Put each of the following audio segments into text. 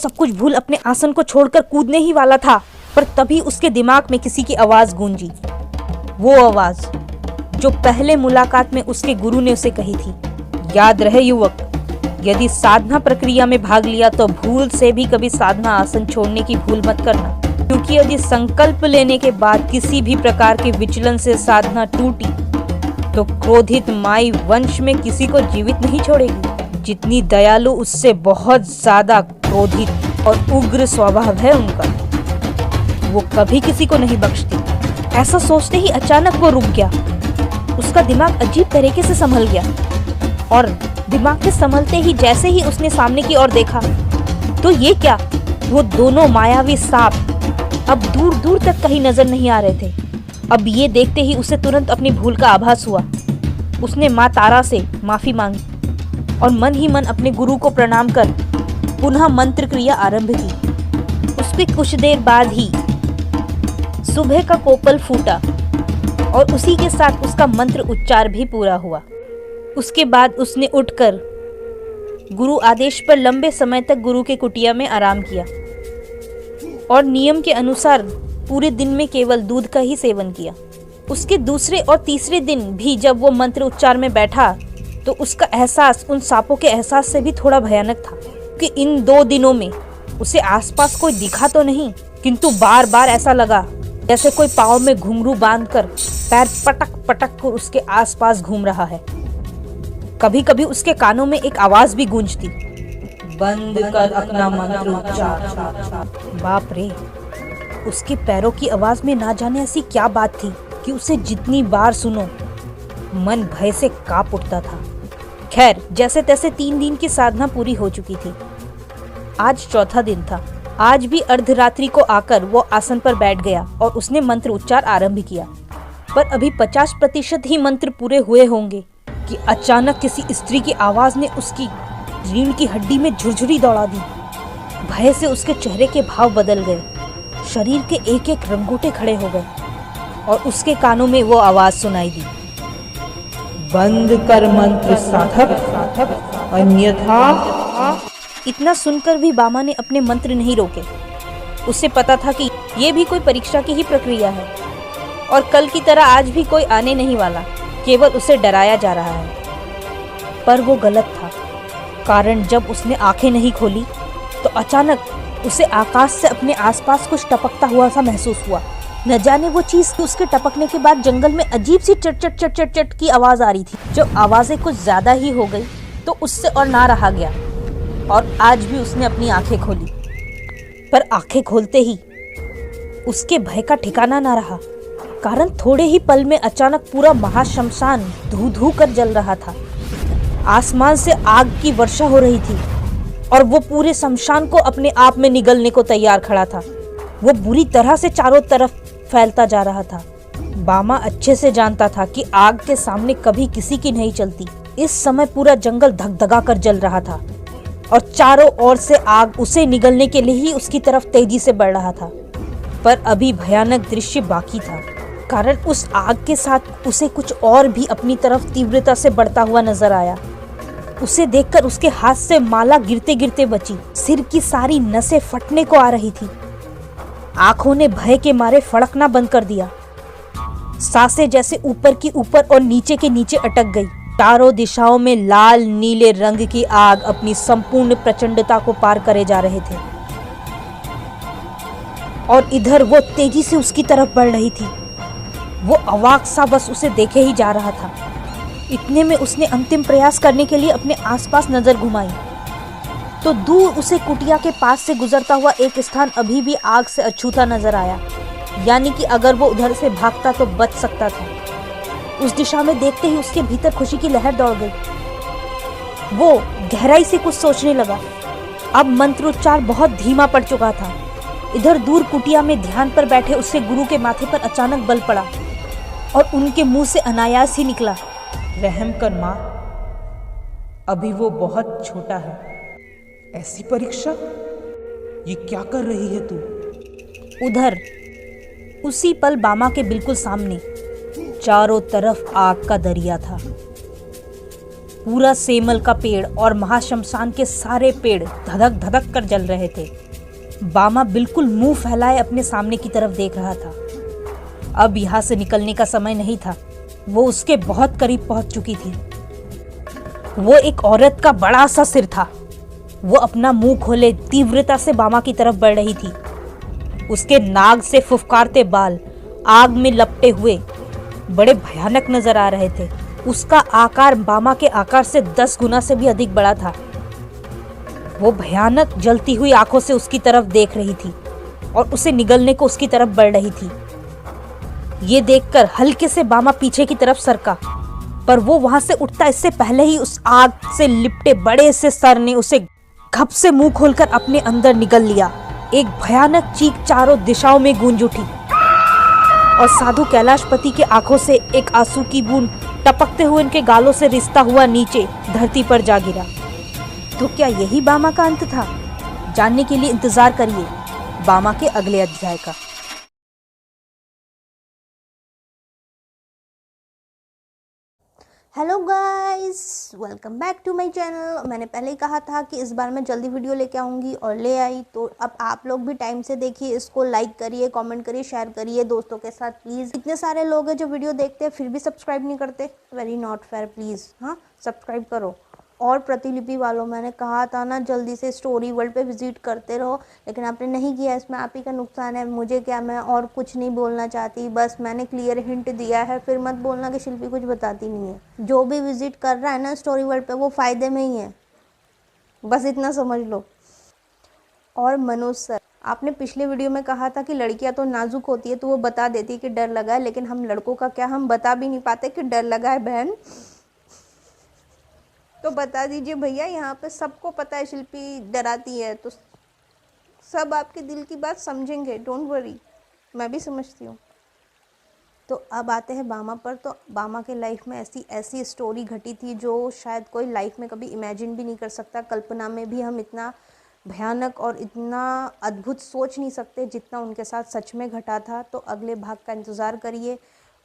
सब कुछ भूल अपने आसन को छोड़कर कूदने ही वाला था, पर तभी उसके दिमाग में किसी की आवाज गूंजी। वो आवाज जो पहले मुलाकात में उसके गुरु ने उसे कही थी, याद रहे युवक, यदि साधना प्रक्रिया में भाग लिया तो भूल से भी कभी साधना आसन छोड़ने की भूल मत करना, क्योंकि यदि संकल्प लेने के बाद किसी भी प्रकार के विचलन से साधना टूटी तो क्रोधित माई वंश में किसी को जीवित नहीं छोड़ेगी। जितनी दयालु उससे बहुत ज्यादा क्रोधित और उग्र स्वभाव है उनका, वो कभी किसी को नहीं बख्शती। ऐसा सोचते ही अचानक वो रुक गया। उसका दिमाग अजीब तरीके से संभल गया और दिमाग के संभलते ही जैसे ही उसने सामने की ओर देखा तो ये क्या, वो दोनों मायावी सांप अब दूर दूर तक कहीं नजर नहीं आ रहे थे। अब ये देखते ही उसे तुरंत अपनी भूल का आभास हुआ। उसने माँ तारा से माफी मांगी और मन ही मन अपने गुरु को प्रणाम कर पुनः मंत्र क्रिया आरंभ की। उसके कुछ देर बाद ही सुबह का कोपल फूटा और उसी के साथ उसका मंत्र उच्चार भी पूरा हुआ। उसके बाद उसने उठकर गुरु आदेश पर लंबे समय तक गुरु के कुटिया में आराम किया और नियम के अनुसार पूरे दिन में केवल दूध का ही सेवन किया। उसके दूसरे और तीसरे दिन भी जब वो मंत्र उच्चार में बैठा तो उसका एहसास उन सांपों के एहसास से भी थोड़ा भयानक था कि इन 2 दिनों में उसे आसपास कोई दिखा तो नहीं, किंतु बार बार ऐसा लगा जैसे कोई पाँव में घुंघरू बांधकर पैर पटक पटक कर उसके आसपास घूम रहा है। कभी कभी उसके कानों में एक आवाज भी गूंजती, बंद कर अपना मंत्र उच्चार। बाप रे, उसके पैरों की आवाज में ना जाने ऐसी क्या बात थी कि उसे जितनी बार सुनो मन भय से कांप उठता था। खैर, जैसे तैसे 3 दिन की साधना पूरी हो चुकी थी। आज चौथा दिन था। आज भी अर्धरात्रि को आकर वो आसन पर बैठ गया और उसने मंत्र उच्चार आरंभ किया, पर अभी 50% ही मंत्र पूरे हुए होंगे कि अचानक किसी स्त्री की आवाज ने उसकी रीढ़ की हड्डी में झुरझुरी दौड़ा दी। भय से उसके चेहरे के भाव बदल गए, शरीर के एक एक रंगोटे खड़े हो गए और उसके कानों में वो आवाज सुनाई दी, बंद कर मंत्र साधक, अन्यथा। इतना सुनकर भी बामा ने अपने मंत्र नहीं रोके। उसे पता था कि ये भी कोई परीक्षा की ही प्रक्रिया है और कल की तरह आज भी कोई आने नहीं वाला, केवल उसे डराया जा रहा है। पर वो गलत था, कारण जब उसने आंखें नहीं खोली तो अचानक उसे आकाश से अपने आसपास कुछ टपकता हुआ सा महसूस हुआ। न जाने वो चीज उसके टपकने के बाद जंगल में अजीब सी चट चट चट चट चट की आवाज आ रही थी। जब आवाजें कुछ ज्यादा ही हो गई तो उससे और ना रहा गया और आज भी उसने अपनी आंखें खोली, पर आंखें खोलते ही उसके भय का ठिकाना ना रहा, कारण थोड़े ही पल में अचानक पूरा महाशमशान धू धू कर जल रहा था। आसमान से आग की वर्षा हो रही थी और वो पूरे शमशान को अपने आप में निगलने को तैयार खड़ा था। वो बुरी तरह से चारों तरफ फैलता जा रहा था। बामा अच्छे से जानता था कि आग के सामने कभी किसी की नहीं चलती। इस समय पूरा जंगल धगधगा कर जल रहा था और चारों ओर से आग उसे निगलने के लिए ही उसकी तरफ तेजी से बढ़ रहा था। पर अभी भयानक दृश्य बाकी था, कारण उस आग के साथ उसे कुछ और भी अपनी तरफ तीव्रता से बढ़ता हुआ नजर आया। उसे देखकर उसके हाथ से माला गिरते गिरते बची। सिर की सारी नसें फटने को आ रही थी। आंखों ने भय के मारे फड़कना बंद कर दिया। सांसें जैसे ऊपर की ऊपर और नीचे के नीचे अटक गई। चारों दिशाओं में लाल नीले रंग की आग अपनी संपूर्ण प्रचंडता को पार करे जा रहे थे और इधर वो तेजी से उसकी तरफ बढ़ रही थी। वो अवाक सा बस उसे देखे ही जा रहा था। इतने में उसने अंतिम प्रयास करने के लिए अपने आसपास नजर घुमाई तो दूर उसे कुटिया के पास से गुजरता हुआ एक स्थान अभी भी आग से अछूता नजर आया, यानी कि अगर वो उधर से भागता तो बच सकता था। उस दिशा में देखते ही उसके भीतर खुशी की लहर दौड़ गई। वो गहराई से कुछ सोचने लगा। अब मंत्रोच्चार बहुत धीमा पड़ चुका था। इधर दूर कुटिया में ध्यान पर बैठे उसके गुरु के माथे पर अचानक बल पड़ा और उनके मुंह से अनायास ही निकला, रहम कर माँ, अभी वो बहुत छोटा है। ऐसी परीक्षा? ये क्या कर रही है तू? उधर उसी पल बामा के बिल्कुल सामने चारों तरफ आग का दरिया था। पूरा सेमल का पेड़ और महाशमशान के सारे पेड़ धधक धधक कर जल रहे थे। बामा बिल्कुल मुंह फैलाए अपने सामने की तरफ देख रहा था। अब यहाँ से निकलने का समय नहीं था, वो उसके बहुत करीब पहुंच चुकी थी। वो एक औरत का बड़ा सा सिर था। वो अपना मुंह खोले तीव्रता से बामा की तरफ बढ़ रही थी। उसके नाक से फुफकारते बाल आग में लपटे हुए बड़े भयानक नजर आ रहे थे। उसका आकार बामा के आकार से 10 गुना से भी अधिक बड़ा था। वो भयानक जलती हुई आंखों से उसकी तरफ देख रही थी और उसे निगलने को उसकी तरफ बढ़ रही थी। ये देखकर हल्के से बामा पीछे की तरफ सरका, पर वो वहां से उठता इससे पहले ही उस आग से लिपटे बड़े से सर ने उसे घप से मुंह खोलकर अपने अंदर निगल लिया। एक भयानक चीख चारों दिशाओं में गूंज उठी और साधु कैलाशपति के आंखों से एक आंसू की बूंद टपकते हुए उनके गालों से रिसता हुआ नीचे धरती पर जा गिरा। तो क्या यही बामा का अंत था? जानने के लिए इंतजार करिए बामा के अगले अध्याय का। Hello guys, welcome back to my channel. मैंने पहले ही कहा था कि इस बार मैं जल्दी वीडियो लेके आऊँगी और ले आई, तो अब आप लोग भी टाइम से देखिए इसको, लाइक करिए, कमेंट करिए, शेयर करिए दोस्तों के साथ प्लीज़। इतने सारे लोग हैं जो वीडियो देखते हैं फिर भी सब्सक्राइब नहीं करते, वेरी नॉट फेयर। प्लीज़ हाँ सब्सक्राइब करो। और प्रतिलिपि वालों, मैंने कहा था ना जल्दी से स्टोरी वर्ल्ड पे विजिट करते रहो, लेकिन आपने नहीं किया। इसमें आप ही का नुकसान है, मुझे क्या, मैं और कुछ नहीं बोलना चाहती, बस मैंने क्लियर हिंट दिया है। फिर मत बोलना कि शिल्पी कुछ बताती नहीं है। जो भी विजिट कर रहा है ना स्टोरी वर्ल्ड पे वो फ़ायदे में ही है, बस इतना समझ लो। और मनोज सर, आपने पिछले वीडियो में कहा था कि लड़कियां तो नाजुक होती है तो वो बता देती है कि डर लगा है, लेकिन हम लड़कों का क्या, हम बता भी नहीं पाते कि डर लगा है बहन। तो बता दीजिए भैया, यहाँ पे सबको पता है शिल्पी डराती है, तो सब आपके दिल की बात समझेंगे, डोंट वरी, मैं भी समझती हूँ। तो अब आते हैं बामा पर। तो बामा के लाइफ में ऐसी स्टोरी घटी थी जो शायद कोई लाइफ में कभी इमेजिन भी नहीं कर सकता। कल्पना में भी हम इतना भयानक और इतना अद्भुत सोच नहीं सकते जितना उनके साथ सच में घटा था। तो अगले भाग का इंतज़ार करिए,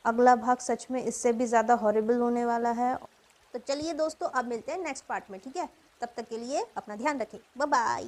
अगला भाग सच में इससे भी ज़्यादा हॉरिबल होने वाला है। तो चलिए दोस्तों, अब मिलते हैं नेक्स्ट पार्ट में, ठीक है? तब तक के लिए अपना ध्यान रखें, बाय बाय।